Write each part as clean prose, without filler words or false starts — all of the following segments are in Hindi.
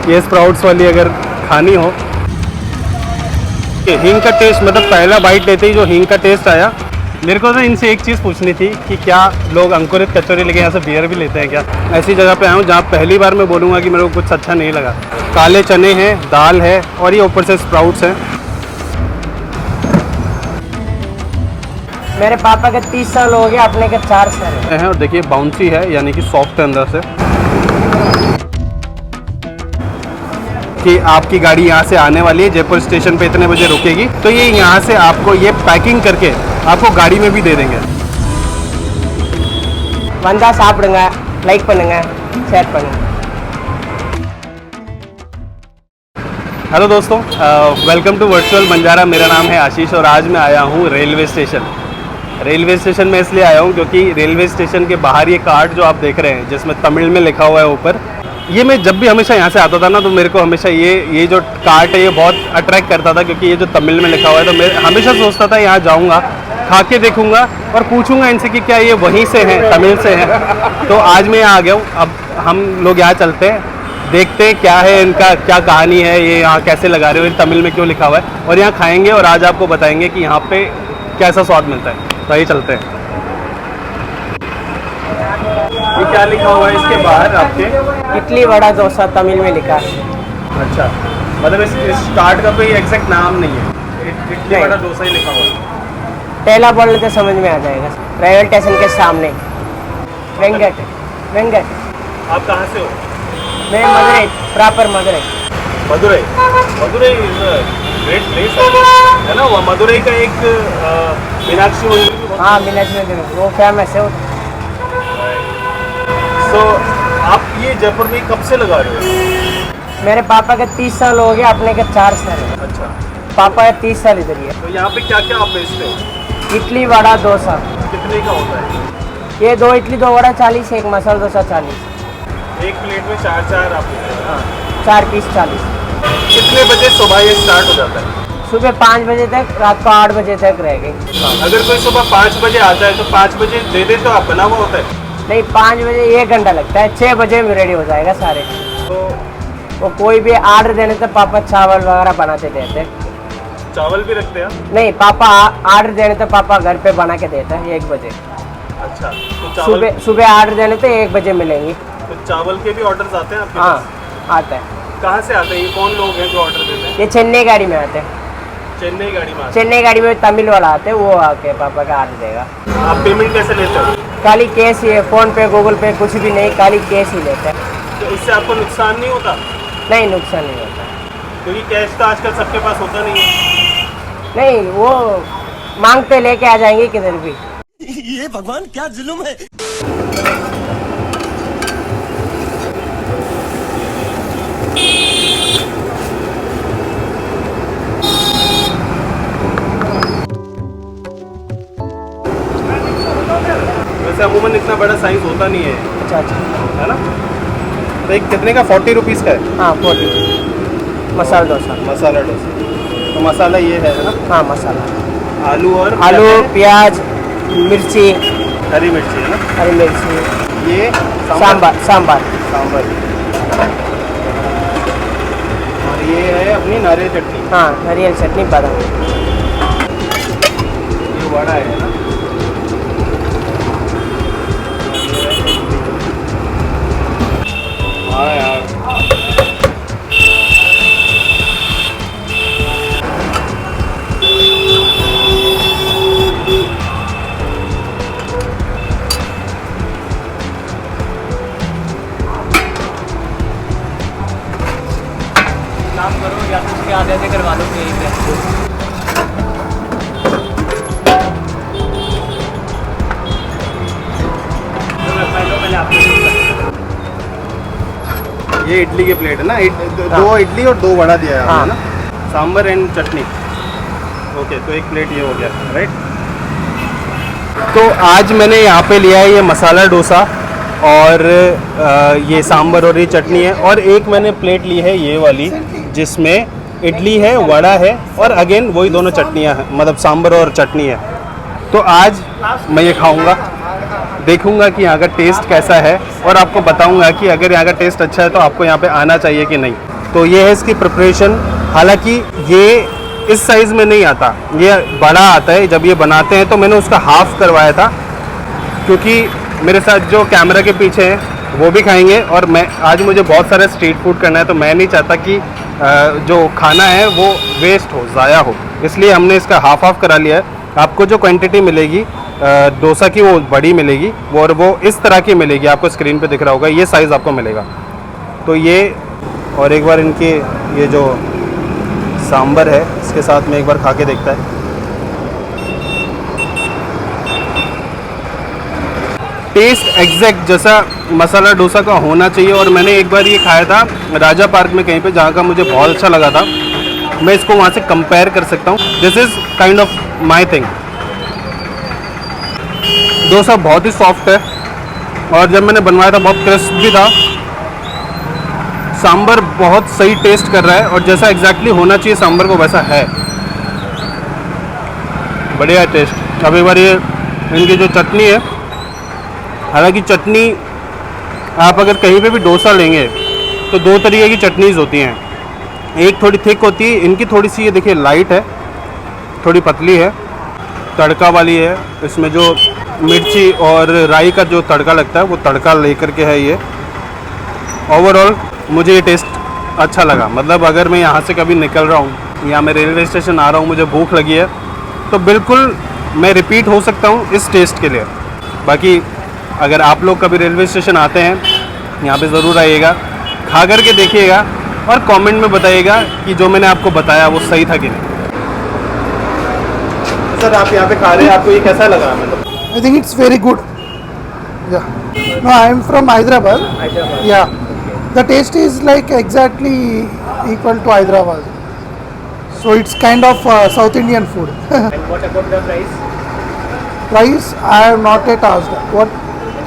ये स्प्राउट्स वाली अगर खानी हो। हींग का टेस्ट, मतलब पहला बाइट लेते ही जो हींग का टेस्ट आया। मेरे को ना इनसे एक चीज़ पूछनी थी कि क्या लोग अंकुरित कचौरी लेके यहाँ से बियर भी लेते हैं क्या? ऐसी जगह पे आया हूँ जहाँ पहली बार मैं बोलूँगा कि मेरे को कुछ अच्छा नहीं लगा। काले चने हैं, दाल है और ये ऊपर से स्प्राउट्स हैं। मेरे पापा के 30 साल हो गए, अपने के 4 साल हैं। और देखिए बाउंसी है, यानी कि सॉफ्ट है अंदर से। कि आपकी गाड़ी यहाँ से आने वाली है, जयपुर स्टेशन पे इतने बजे रुकेगी, तो ये यहाँ से आपको ये पैकिंग करके आपको गाड़ी में भी दे देंगे। वंदा சாப்பிடுங்க, லைக் பண்ணுங்க, शेयर பண்ணுங்க। हेलो दोस्तों, वेलकम टू वर्चुअल बंजारा। मेरा नाम है आशीष और आज मैं आया हूँ रेलवे स्टेशन। रेलवे स्टेशन में इसलिए आया हूँ क्योंकि रेलवे स्टेशन के बाहर ये कार्ड जो आप देख रहे हैं जिसमें तमिल में लिखा हुआ है ऊपर, ये मैं जब भी हमेशा यहाँ से आता था ना तो मेरे को हमेशा ये जो कार्ट है ये बहुत अट्रैक्ट करता था, क्योंकि ये जो तमिल में लिखा हुआ है तो मैं हमेशा सोचता था यहाँ जाऊँगा, खा के देखूँगा और पूछूंगा इनसे कि क्या ये वहीं से हैं, तमिल से हैं। तो आज मैं यहाँ आ गया हूँ। अब हम लोग यहाँ चलते हैं, देखते हैं क्या है इनका, क्या कहानी है, ये यहाँ कैसे लगा रहे हो, तमिल में क्यों लिखा हुआ है, और यहाँ खाएंगे और आज आपको बताएंगे कि यहाँ पे कैसा स्वाद मिलता है। तो आइए चलते हैं। ये क्या लिखा हुआ है इसके बाहर आपके? इडली वड़ा डोसा तमिल में लिखा है। अच्छा, मतलब इस कार्ड का कोई एग्जैक्ट नाम नहीं है, इडली वड़ा डोसा ही लिखा हुआ है। पहला बोलने तो समझ में आ जाएगा। रेलवे स्टेशन के सामने वेंकट। आप कहाँ से हो? मैं Madurai, proper Madurai. Madurai is a great place है ना। वो मदुरई का एक मीनाक्षी मंदिर। हाँ, मीनाक्षी मंदिर वो फेमस है। तो आप ये जयपुर में कब से लगा रहे हो? मेरे पापा के 30 साल हो गए, अपने के 4 साल है। अच्छा, पापा के 30 साल इधर ही है। तो यहाँ पे क्या क्या आप बेचते हो? इडली वड़ा डोसा। कितने का होता है ये 2 इडली 2 वड़ा 40, एक मसाला डोसा 40। एक प्लेट में 4 आप लेते हैं? हाँ, 4 पीस 40। कितने बजे सुबह ये स्टार्ट हो जाता है? सुबह 5 बजे तक, रात को 8 बजे तक रहेगी। अगर कोई सुबह 5 बजे आता है तो 5 बजे दे दे तो आप बना हुआ होता है? नहीं, 5 बजे 1 घंटा लगता है, 6 बजे में रेडी हो जाएगा सारे। तो वो कोई भी आर्डर देने तो पापा चावल वगैरह बनाते देते। चावल भी रखते हैं? नहीं, पापा आर्डर देने तो पापा घर पे बना के देते हैं 1 बजे। अच्छा, तो चावल सुबह आर्डर देने तो 1 बजे मिलेंगी। तो चावल के भी ऑर्डर्स आते हैं आपके हाँ, पास? आता है। कहाँ से आते हैं ये? कौन लोग हैं जो ऑर्डर देते हैं? ये चेन्नई गाड़ी में आते हैं। चेन्नई गाड़ी में आते चेन्नई गाड़ी में तमिल वाला आते हैं, वो आके पापा का आर्डर देगा। हैं। आप पेमेंट कैसे लेते हो? खाली कैश ही है, फोन पे गूगल पे कुछ भी नहीं, खाली कैश ही लेते हैं। तो इससे आपको नुकसान नहीं होता? नहीं, नुकसान नहीं होता। क्योंकि कैश तो आजकल सबके पास होता नहीं है। नहीं, वो मांगते लेके आ जाएंगे किधर भी। ये भगवान क्या जुल्म है। वैसे अमूमन इतना बड़ा साइज होता नहीं है, अच्छा अच्छा, है ना? तो एक कितने का? 40 रुपीज़ का है। हाँ 40 मसाला डोसा। मसाला डोसा। तो मसाला ये है ना? हाँ, मसाला आलू और आलू, प्याज, मिर्ची, हरी मिर्ची है ना? हरी मिर्ची, ये सांबार। और ये है अपनी नारियल चटनी। हाँ, नारियल चटनी, बादाम। ये वड़ा है ना? हाँ यार, काम करो या तो उसके आधे से करवा लो यहीं पे। ये इडली की प्लेट है ना? 2 इडली और 2 वड़ा दिया है आपने ना? Sambar and chutney. ओके, तो एक प्लेट ये हो गया, राइट? तो आज मैंने यहाँ पे लिया है ये मसाला डोसा और ये सांबर और ये चटनी है, और एक मैंने प्लेट ली है ये वाली जिसमें इडली है, वड़ा है और अगेन वही दोनों चटनियाँ हैं, मतलब सांबर और चटनी है। तो आज मैं ये खाऊंगा, देखूंगा कि यहाँ का टेस्ट कैसा है और आपको बताऊंगा कि अगर यहाँ का टेस्ट अच्छा है तो आपको यहाँ पे आना चाहिए कि नहीं। तो ये है इसकी प्रिपरेशन। हालांकि ये इस साइज़ में नहीं आता, ये बड़ा आता है। जब ये बनाते हैं तो मैंने उसका हाफ़ करवाया था, क्योंकि मेरे साथ जो कैमरा के पीछे हैं वो भी खाएंगे और मैं आज मुझे बहुत सारा स्ट्रीट फूड करना है, तो मैं नहीं चाहता कि जो खाना है वो वेस्ट हो, ज़ाया हो, इसलिए हमने इसका हाफ़ करा लिया है। आपको जो क्वांटिटी मिलेगी डोसा की वो बड़ी मिलेगी, और वो इस तरह की मिलेगी, आपको स्क्रीन पे दिख रहा होगा, ये साइज़ आपको मिलेगा। तो ये, और एक बार इनके ये जो सांबर है इसके साथ में एक बार खा के देखता है। टेस्ट एग्जैक्ट जैसा मसाला डोसा का होना चाहिए। और मैंने एक बार ये खाया था राजा पार्क में कहीं पे, जहाँ का मुझे बहुत अच्छा लगा था। मैं इसको वहाँ से कंपेयर कर सकता हूँ। This is kind of my thing. Dosa बहुत ही सॉफ्ट है और जब मैंने बनवाया था बहुत क्रिस्प भी था। सांबर बहुत सही टेस्ट कर रहा है और जैसा एग्जैक्टली होना चाहिए सांबर को वैसा है। बढ़िया टेस्ट। अब एक बार ये इनकी जो चटनी है, हालांकि चटनी आप अगर कहीं पे भी डोसा लेंगे तो दो तरीके की चटनीज़ होती हैं। एक थोड़ी थिक होती है, इनकी थोड़ी सी ये देखिए लाइट है, थोड़ी पतली है, तड़का वाली है। इसमें जो मिर्ची और राई का जो तड़का लगता है वो तड़का लेकर के है ये। ओवरऑल मुझे ये टेस्ट अच्छा लगा। मतलब अगर मैं यहाँ से कभी निकल रहा हूँ या मैं रेलवे स्टेशन आ रहा हूँ, मुझे भूख लगी है, तो बिल्कुल मैं रिपीट हो सकता हूँ इस टेस्ट के लिए। बाकी अगर आप लोग कभी रेलवे स्टेशन आते हैं यहाँ पे ज़रूर आइएगा, खा कर के देखिएगा और कमेंट में बताइएगा कि जो मैंने आपको बताया वो सही था कि नहीं। सर आप यहाँ पे खा रहे हैं, आपको ये कैसा लगा? मतलब I think it's very good. Yeah. No, I am from Hyderabad. Hyderabad. Yeah. The taste is like exactly equal to Hyderabad. So it's kind of South Indian food. And what about the price? Price I have not yet asked. What?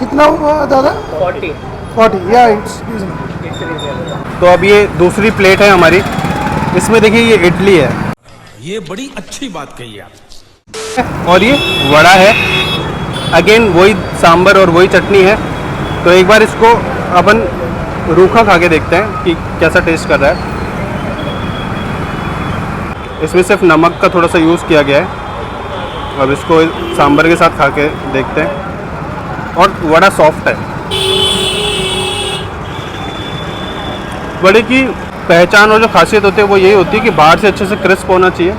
कितना हुआ दादा? 40. 40. Yeah, it's reasonable. It's reasonable. तो अब ये दूसरी प्लेट है हमारी। इसमें देखिए ये इडली है, ये बड़ी अच्छी बात कही आप। और ये वड़ा है। अगेन वही सांबर और वही चटनी है। तो एक बार इसको अपन रूखा खा के देखते हैं कि कैसा टेस्ट कर रहा है। इसमें सिर्फ नमक का थोड़ा सा यूज़ किया गया है। अब इसको सांबर के साथ खा के देखते हैं। और वड़ा सॉफ्ट है। वड़े की पहचान और जो खासियत होती है वो यही होती है कि बाहर से अच्छे से क्रिस्प होना चाहिए,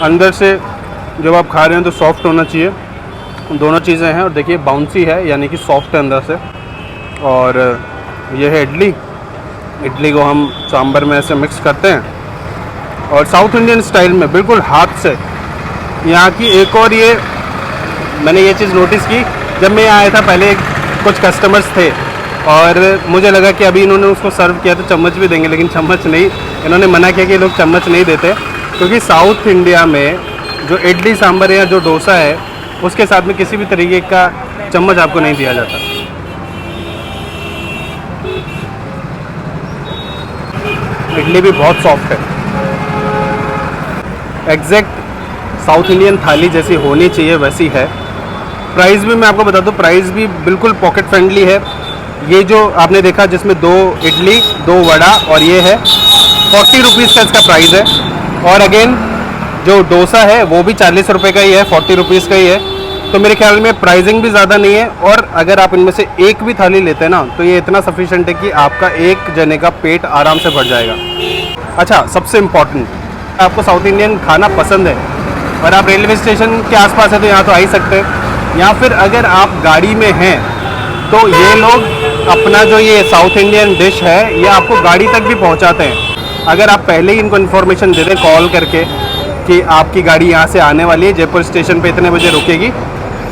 अंदर से जब आप खा रहे हैं तो सॉफ्ट होना चाहिए। दोनों चीज़ें हैं। और देखिए बाउंसी है, यानी कि सॉफ्ट है अंदर से। और ये है इडली। इडली को हम सांबर में ऐसे मिक्स करते हैं और साउथ इंडियन स्टाइल में बिल्कुल हाथ से। यहाँ की एक और ये मैंने ये चीज़ नोटिस की, जब मैं यहाँ आया था पहले कुछ कस्टमर्स थे और मुझे लगा कि अभी इन्होंने उसको सर्व किया तो चम्मच भी देंगे, लेकिन चम्मच नहीं। इन्होंने मना किया कि लोग चम्मच नहीं देते, क्योंकि साउथ इंडिया में जो इडली सांभर है या जो डोसा है उसके साथ में किसी भी तरीके का चम्मच आपको नहीं दिया जाता। इडली भी बहुत सॉफ्ट है, एग्जैक्ट साउथ इंडियन थाली जैसी होनी चाहिए वैसी है। प्राइस भी मैं आपको बता दूं, प्राइस भी बिल्कुल पॉकेट फ्रेंडली है। ये जो आपने देखा जिसमें 2 इडली 2 वड़ा और ये है 40 रुपीज़ का इसका प्राइस है। और अगेन जो डोसा है वो भी 40 रुपये का ही है, 40 रुपीज़ का ही है। तो मेरे ख्याल में प्राइसिंग भी ज़्यादा नहीं है। और अगर आप इनमें से एक भी थाली लेते हैं ना तो ये इतना सफिशेंट है कि आपका एक जने का पेट आराम से भर जाएगा। अच्छा, सबसे इम्पॉर्टेंट, आपको साउथ इंडियन खाना पसंद है और आप रेलवे स्टेशन के आसपास है तो यहाँ तो आ ही सकते हैं, या फिर अगर आप गाड़ी में हैं तो ये लोग अपना जो ये साउथ इंडियन डिश है ये आपको गाड़ी तक भी पहुँचाते हैं। अगर आप पहले ही इनको इन्फॉर्मेशन दे दें कॉल करके कि आपकी गाड़ी यहाँ से आने वाली है, जयपुर स्टेशन पे इतने बजे रुकेगी,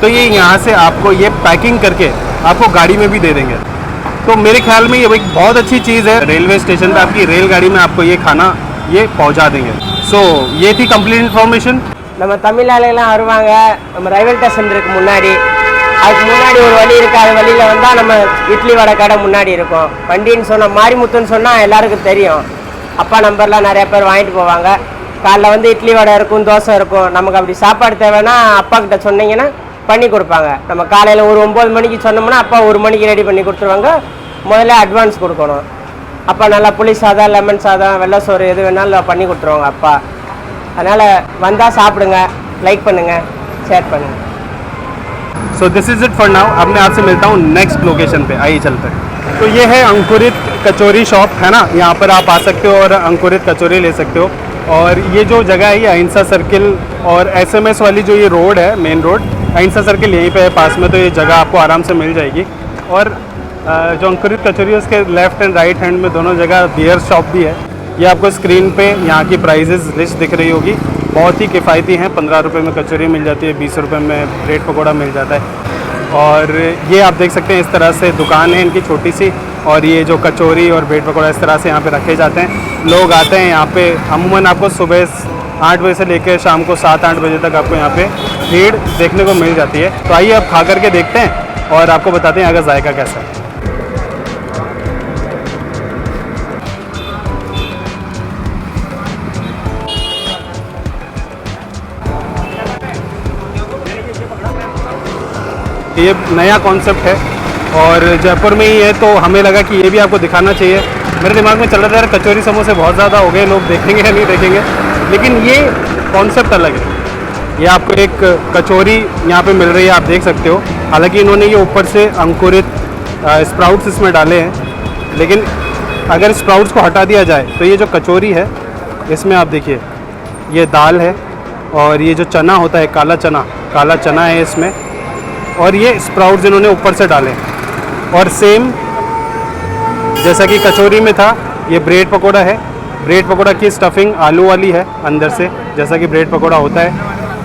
तो ये यहाँ से आपको ये पैकिंग करके आपको गाड़ी में भी दे देंगे। तो मेरे ख्याल में ये एक बहुत अच्छी चीज़ है। रेलवे स्टेशन पे आपकी रेलगाड़ी में आपको ये खाना ये पहुँचा देंगे। सो ये थी कंप्लीट इन्फॉर्मेशन। நம்ம தமிழ்நாடுலாம் வருவாங்க, நம்ம ரயில்வே ஸ்டேஷன் இருக்கு முன்னாடி, அதுக்கு முன்னாடி ஒரு வழி இருக்குது, அது வழியில் வந்தால் நம்ம இட்லி வடை கடை முன்னாடி இருக்கும். வண்டின்னு சொன்னால் மாரிமுத்துன்னு சொன்னால் எல்லாருக்கும் தெரியும். அப்பா நம்பர்லாம் நிறைய பேர் வாங்கிட்டு போவாங்க. காலைல வந்து இட்லி வடை இருக்கும், தோசை இருக்கும். நமக்கு அப்படி சாப்பாடு தேவைன்னா அப்பா கிட்ட சொன்னீங்கன்னா பண்ணி கொடுப்பாங்க. நம்ம காலையில் ஒரு 9 மணிக்கு சொன்னோம்னா அப்பா 1 மணிக்கு ரெடி பண்ணி கொடுத்துருவாங்க. முதல்ல அட்வான்ஸ் கொடுக்கணும். அப்பா நல்லா புளி சாதம், லெமன் சாதம், வெள்ளை சோறு எது வேணாலும் பண்ணி கொடுத்துருவாங்க அப்பா. அதனால் வந்தால் சாப்பிடுங்க, லைக் பண்ணுங்கள், ஷேர் பண்ணுங்கள். सो this is it for now. अब मैं आपसे मिलता हूँ नेक्स्ट लोकेशन पे. आइए चलते हैं. तो ये है अंकुरित कचौरी शॉप, है ना. यहाँ पर आप आ सकते हो और अंकुरित कचौरी ले सकते हो. और ये जो जगह है ये अहिंसा सर्किल और SMS वाली जो ये रोड है, मेन रोड, अहिंसा सर्किल यहीं पे है पास में. तो ये जगह आपको आराम से मिल जाएगी. और जो अंकुरित कचौरी है उसके लेफ्ट एंड राइट हैंड में दोनों जगह बियर शॉप भी है. ये आपको स्क्रीन पे यहाँ की प्राइजेज़ लिस्ट दिख रही होगी. बहुत ही किफ़ायती हैं. 15 रुपये में कचौरी मिल जाती है, 20 रुपये में ब्रेड पकौड़ा मिल जाता है. और ये आप देख सकते हैं इस तरह से दुकान है इनकी छोटी सी. और ये जो कचौरी और ब्रेड पकौड़ा इस तरह से यहाँ पे रखे जाते हैं. लोग आते हैं यहाँ पे. अमूमन आपको सुबह 8 बजे से लेकर शाम को 7-8 बजे तक आपको यहाँ पे भीड़ देखने को मिल जाती है. तो आइए अब खा करके देखते हैं और आपको बताते हैं अगर जायका कैसा है. ये नया कॉन्सेप्ट है और जयपुर में ही है, तो हमें लगा कि ये भी आपको दिखाना चाहिए. मेरे दिमाग में चल रहा था यार कचौरी समोसे बहुत ज़्यादा हो गए, लोग देखेंगे या नहीं देखेंगे, लेकिन ये कॉन्सेप्ट अलग है. ये आपको एक कचौरी यहाँ पे मिल रही है, आप देख सकते हो. हालांकि इन्होंने ये ऊपर से अंकुरित स्प्राउट्स इसमें डाले हैं, लेकिन अगर स्प्राउट्स को हटा दिया जाए तो ये जो कचौरी है इसमें आप देखिए ये दाल है और ये जो चना होता है काला चना है इसमें, और ये स्प्राउट्स इन्होंने ऊपर से डाले. और सेम जैसा कि कचौरी में था ये ब्रेड पकोड़ा है. ब्रेड पकोड़ा की स्टफिंग आलू वाली है अंदर से, जैसा कि ब्रेड पकोड़ा होता है,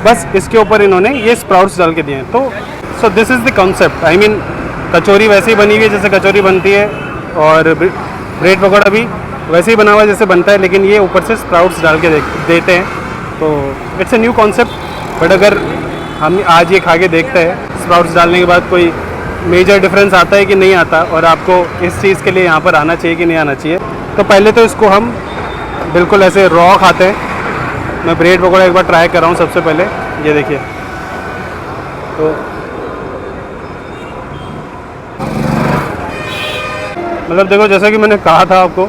बस इसके ऊपर इन्होंने ये स्प्राउट्स डाल के दिए हैं. तो so this is the concept. I mean कचौरी वैसे ही बनी हुई है जैसे कचौरी बनती है और ब्रेड पकोड़ा भी वैसे ही बना हुआ जैसे बनता है, लेकिन ये ऊपर से स्प्राउट्स डाल के देते हैं. तो it's a new concept. But अगर हम आज ये खा के देखते हैं स्प्राउट्स डालने के बाद कोई मेजर डिफरेंस आता है कि नहीं आता, और आपको इस चीज़ के लिए यहाँ पर आना चाहिए कि नहीं आना चाहिए. तो पहले तो इसको हम बिल्कुल ऐसे रॉ खाते हैं. मैं ब्रेड पकौड़ा एक बार ट्राई कर रहा हूँ सबसे पहले. ये देखिए, तो मतलब देखो जैसा कि मैंने कहा था आपको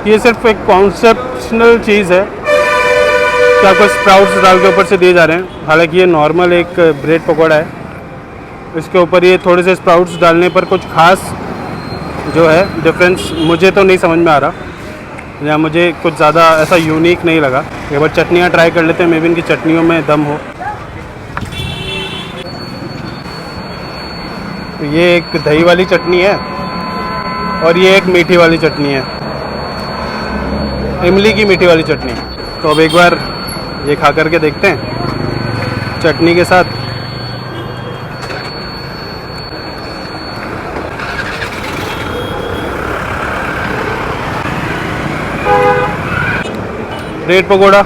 कि ये सिर्फ एक कॉन्सेप्शनल चीज़ है कि आपको स्प्राउट्स डाल के ऊपर से दिए जा रहे हैं. हालांकि ये नॉर्मल एक ब्रेड पकौड़ा है, इसके ऊपर ये थोड़े से स्प्राउट्स डालने पर कुछ खास जो है डिफरेंस मुझे तो नहीं समझ में आ रहा, या मुझे कुछ ज़्यादा ऐसा यूनिक नहीं लगा. एक बार चटनियाँ ट्राई कर लेते हैं, मे बी इनकी चटनियों में दम हो. तो ये एक दही वाली चटनी है और ये एक मीठी वाली चटनी है, इमली की मीठी वाली चटनी. तो अब एक बार ये खा करके देखते हैं चटनी के साथ. ब्रेड पकोड़ा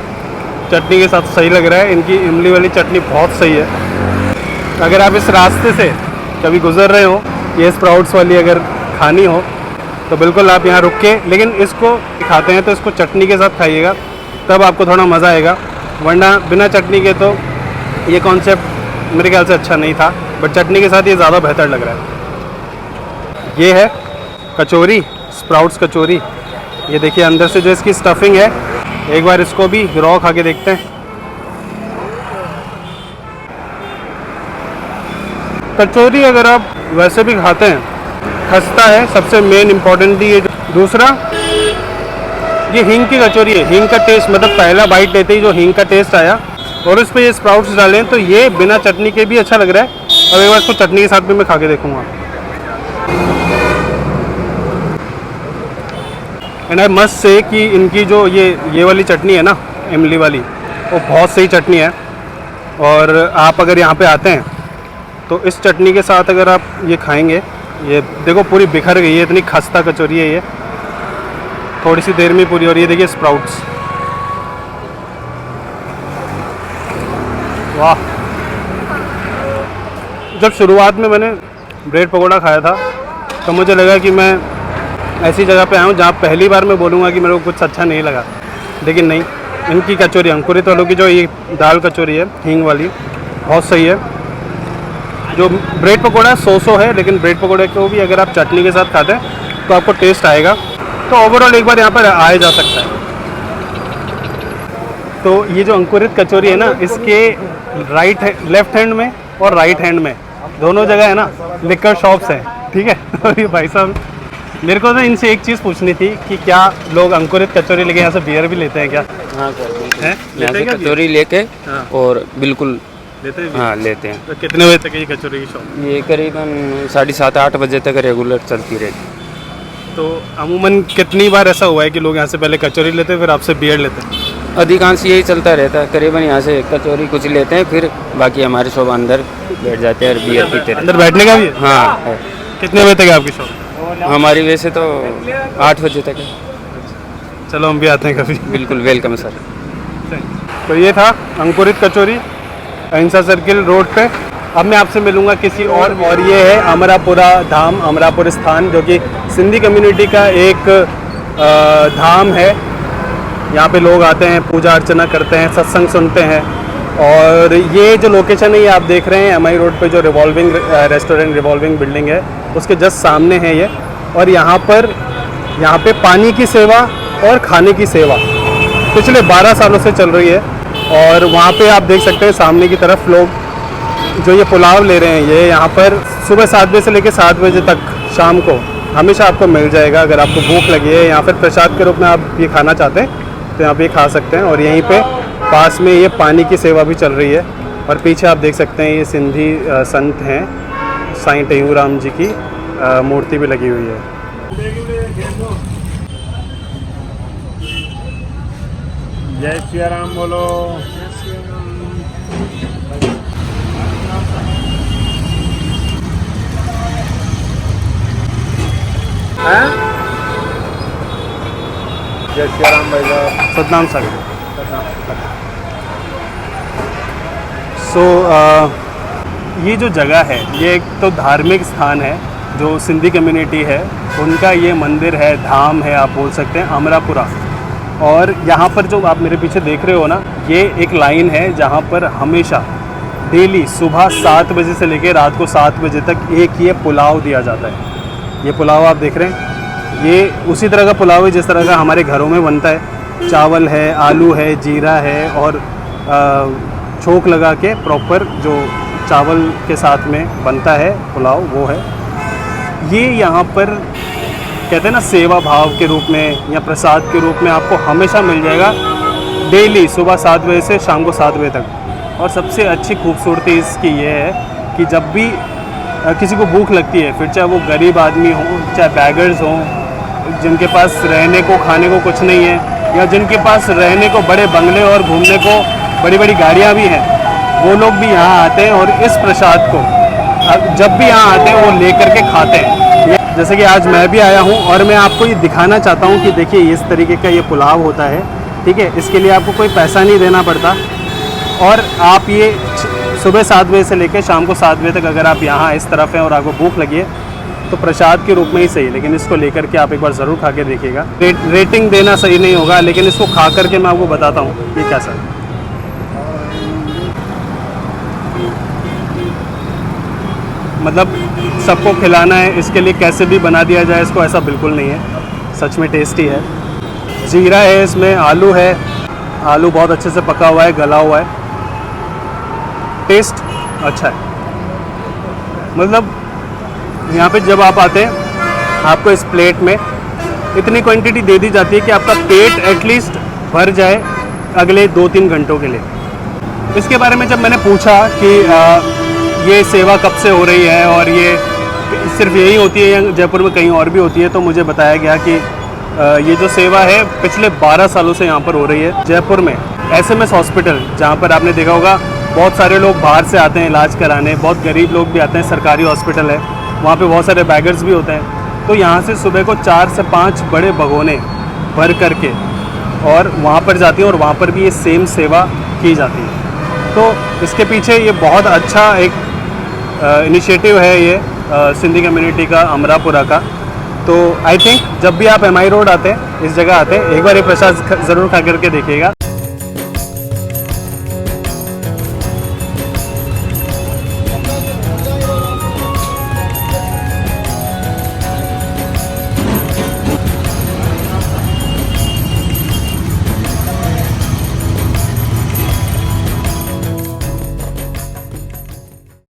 चटनी के साथ सही लग रहा है. इनकी इमली वाली चटनी बहुत सही है. अगर आप इस रास्ते से कभी गुजर रहे हो, ये स्प्राउट्स वाली अगर खानी हो, तो बिल्कुल आप यहाँ रुक के, लेकिन इसको खाते हैं तो इसको चटनी के साथ खाइएगा, तब आपको थोड़ा मज़ा आएगा. वरना बिना चटनी के तो ये कॉन्सेप्ट मेरे ख्याल से अच्छा नहीं था, बट चटनी के साथ ये ज़्यादा बेहतर लग रहा है. ये है कचौरी, स्प्राउट्स कचौरी. ये देखिए अंदर से जो इसकी स्टफिंग है, एक बार इसको भी रॉ खा के देखते हैं. कचौरी अगर आप वैसे भी खाते हैं खस्ता है, सबसे मेन इम्पॉर्टेंटली ये. दूसरा ये हींग की कचौरी है. हींग का टेस्ट, मतलब पहला बाइट लेते ही जो हींग का टेस्ट आया, और उस पर ये स्प्राउट्स डालें तो ये बिना चटनी के भी अच्छा लग रहा है. और एक बार इसको चटनी के साथ भी मैं खा के देखूँगा. एंड आई मस्ट से कि इनकी जो ये वाली चटनी है ना, इमली वाली, वो बहुत सही चटनी है. और आप अगर यहाँ पे आते हैं तो इस चटनी के साथ अगर आप ये खाएंगे, ये देखो पूरी बिखर गई है, इतनी खस्ता कचौरी है ये, थोड़ी सी देर में पूरी. और ये देखिए स्प्राउट्स, वाह. जब शुरुआत में मैंने ब्रेड पकोड़ा खाया था तो मुझे लगा कि मैं ऐसी जगह पे आया हूँ जहाँ पहली बार मैं बोलूँगा कि मेरे को कुछ अच्छा नहीं लगा, लेकिन नहीं. इनकी कचौरी, अंकुरित वालों की जो ये दाल कचौरी है हींग वाली, बहुत सही है. जो ब्रेड पकोड़ा सो है, लेकिन ब्रेड पकोड़े को भी अगर आप चटनी के साथ खाते हैं तो आपको टेस्ट आएगा. तो ओवरऑल एक बार यहाँ पर आया जा सकता है। तो ये जो अंकुरित कचौरी है ना, इसके लेफ्ट हैंड में और राइट हैंड में दोनों जगह है ना लिकर शॉप्स हैं, ठीक है। तो ये भाई साहब, मेरे को ना इनसे एक चीज़ पूछनी थी कि क्या लोग अंकुरित कचौरी लेके यहाँ से बियर भी लेते हैं क्या? हाँ सर, बिल्कुल। हैं? यहाँ लेते से हैं क्या कचौरी लेके हाँ। और बिल्कुल लेते हैं हाँ लेते हैं। तो कितने बजे तक है ये कचौरी की शॉप? ये करीबन 7:30-8 बजे तक रेगुलर चलती रहती। तो अमूमन कितनी बार ऐसा हुआ है कि लोग यहाँ से पहले कचौरी लेते हैं फिर आपसे बियर लेते हैं? अधिकांश यही चलता रहता है, करीबन यहाँ से कचौरी कुछ लेते हैं, फिर बाकी हमारे शॉप अंदर बैठ जाते हैं और बियर पीते रहते अंदर बैठने का भी है? हैं। हाँ है। कितने बजे तक है आपकी शॉप? हमारी वैसे तो 8 बजे तक है। चलो हम भी आते हैं कभी। बिल्कुल वेलकम सर। तो ये था अंकुरित कचौरी, अहिंसा सर्किल रोड पे। अब मैं आपसे मिलूंगा किसी और ये है अमरापुरा धाम, अमरापुर स्थान, जो कि सिंधी कम्युनिटी का एक धाम है। यहाँ पे लोग आते हैं, पूजा अर्चना करते हैं, सत्संग सुनते हैं। और ये जो लोकेशन है ये आप देख रहे हैं MI रोड पे, जो रिवॉल्विंग रेस्टोरेंट रिवॉल्विंग बिल्डिंग है उसके जस्ट सामने है ये। और यहाँ पे पानी की सेवा और खाने की सेवा पिछले 12 सालों से चल रही है। और वहाँ पे आप देख सकते हैं सामने की तरफ लोग जो ये पुलाव ले रहे हैं, ये यहाँ पर सुबह 7 बजे से लेकर 7 बजे तक शाम को हमेशा आपको मिल जाएगा। अगर आपको भूख लगी है या फिर प्रसाद के रूप में आप ये खाना चाहते हैं तो यहाँ पे खा सकते हैं। और यहीं पे पास में ये पानी की सेवा भी चल रही है। और पीछे आप देख सकते हैं ये सिंधी संत हैं, साईं टेऊराम जी की मूर्ति भी लगी हुई है। जय श्री राम बोलो। जय श्री राम भाई साहब। सतनाम सागर। सो ये जो जगह है ये एक तो धार्मिक स्थान है, जो सिंधी कम्युनिटी है उनका ये मंदिर है, धाम है आप बोल सकते हैं, अमरापुरा। और यहाँ पर जो आप मेरे पीछे देख रहे हो ना, ये एक लाइन है जहाँ पर हमेशा डेली सुबह 7 बजे से लेकर रात को 7 बजे तक एक ये पुलाव दिया जाता है। ये पुलाव आप देख रहे हैं, ये उसी तरह का पुलाव है जिस तरह का हमारे घरों में बनता है। चावल है, आलू है, जीरा है और छोंक लगा के प्रॉपर जो चावल के साथ में बनता है पुलाव, वो है। ये यहाँ पर कहते हैं ना सेवा भाव के रूप में या प्रसाद के रूप में आपको हमेशा मिल जाएगा, डेली सुबह 7 बजे से शाम को 7 बजे तक। और सबसे अच्छी खूबसूरती इसकी ये है कि जब भी किसी को भूख लगती है, फिर चाहे वो गरीब आदमी हो, चाहे बैगर्स हों, जिनके पास रहने को खाने को कुछ नहीं है, या जिनके पास रहने को बड़े बंगले और घूमने को बड़ी बड़ी गाड़ियाँ भी हैं, वो लोग भी यहाँ आते हैं और इस प्रसाद को जब भी यहाँ आते हैं वो लेकर के खाते हैं। जैसे कि आज मैं भी आया हूँ और मैं आपको ये दिखाना चाहता हूँ कि देखिए इस तरीके का ये पुलाव होता है, ठीक है। इसके लिए आपको कोई पैसा नहीं देना पड़ता। और आप ये सुबह 7 बजे से लेकर शाम को 7 बजे तक अगर आप यहाँ इस तरफ हैं और आपको भूख लगी है तो प्रसाद के रूप में ही सही, लेकिन इसको लेकर के आप एक बार ज़रूर खा के देखिएगा। रेटिंग देना सही नहीं होगा, लेकिन इसको खा करके मैं आपको बताता हूँ ये कैसा है। मतलब सबको खिलाना है, इसके लिए कैसे भी बना दिया जाए इसको, ऐसा बिल्कुल नहीं है। सच में टेस्टी है। जीरा है इसमें, आलू है, आलू बहुत अच्छे से पका हुआ है, गला हुआ है, टेस्ट अच्छा है। मतलब यहाँ पे जब आप आते हैं आपको इस प्लेट में इतनी क्वांटिटी दे दी जाती है कि आपका पेट एटलीस्ट भर जाए अगले 2-3 घंटों के लिए। इसके बारे में जब मैंने पूछा कि ये सेवा कब से हो रही है और ये सिर्फ यही होती है या जयपुर में कहीं और भी होती है, तो मुझे बताया गया कि ये जो सेवा है पिछले 12 सालों से यहाँ पर हो रही है। जयपुर में SMS हॉस्पिटल, जहाँ पर आपने देखा होगा बहुत सारे लोग बाहर से आते हैं इलाज कराने, बहुत गरीब लोग भी आते हैं, सरकारी हॉस्पिटल है, वहाँ पे बहुत सारे बैगर्स भी होते हैं। तो यहाँ से सुबह को 4 से 5 बड़े भगोने भर करके और वहाँ पर जाती हैं और वहाँ पर भी ये सेम सेवा की जाती है। तो इसके पीछे ये बहुत अच्छा एक इनिशिएटिव है ये सिंधी कम्युनिटी का, अमरापुरा का। तो आई थिंक जब भी आप MI रोड आते हैं, इस जगह आते हैं, एक बार ये प्रसाद ज़रूर खा करके देखिएगा।